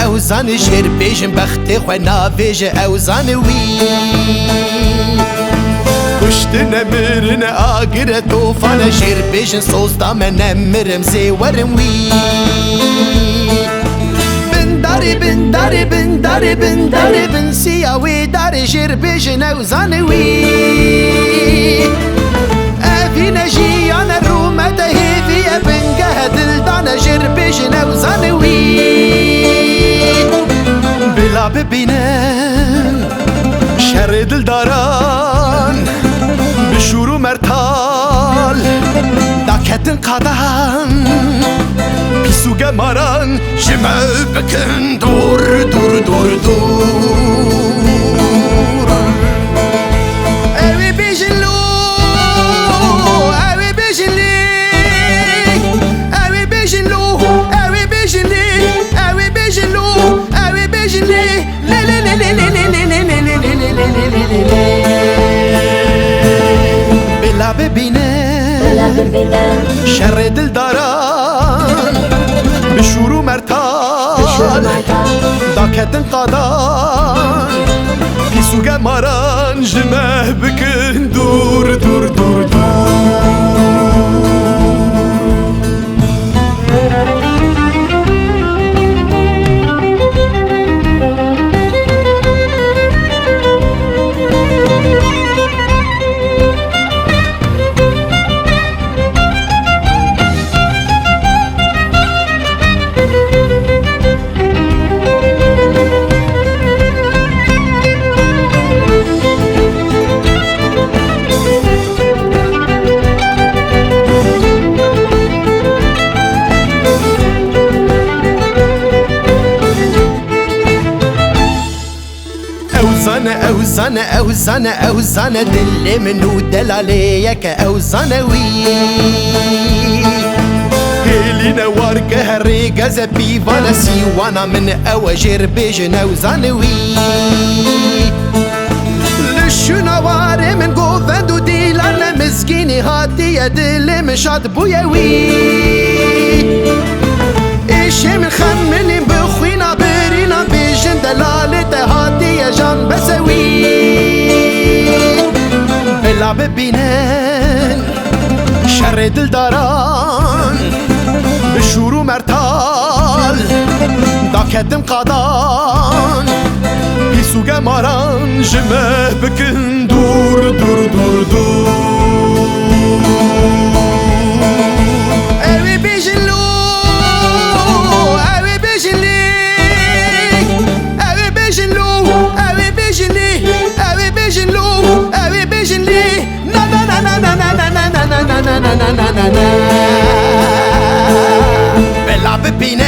اوزان شیر بیجن بخت خو ناویج اوزان وی کشت نمرن آگر توفان شیر بیجن سوزدا من نمرم زیورم وی بن سیاوی داری شیر بیجن اوزان وی افی نجیان رومت هیوی بنگه دلدان شیر بیجن اوزان وی بلا ببینن شر دلداران بشور و مرتال داکتن قدان پیسو گماران شما بکن دور دور دور دور اوی بیجلو اوی بیجلی اوی بیجلو اوی بیجلی اوی بیجلو اوی بیجلی بلا ببینن شر دلداران بشور و مرتال داکتن قادان پیسو گماران جمه بکن دور دور دور دور اوزان دل منو دلاليك اوزان وي هيلي نوار قهري قزبي وانا سيوانا من اوجر بيجن اوزان وي لشو نوار من قوفندو دي لانا مسكيني هاتي يدل مشاد بويا وي ايشي من خمني بخوينا برينا بيجن دلالته هاتي يا جان بسوي بلا ببینن شر دلداران بشور و مرتال داکتن قادان پیسو گماران جمه بکن دور دور دور دور اوی بیجلو اوی بیجلی اوی بیجلو اوی بیجلی اوی بیجلو اوی بیجلی بلا ببینن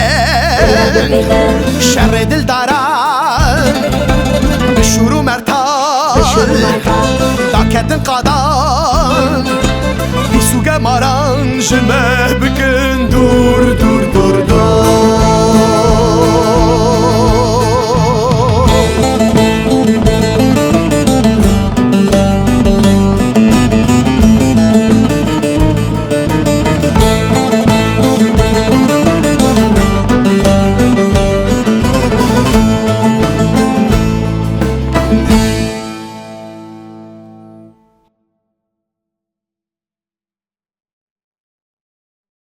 شر دلداران بشور و مرتال داکتن قادان پیسو گماران جمه بکن دور دور دور دور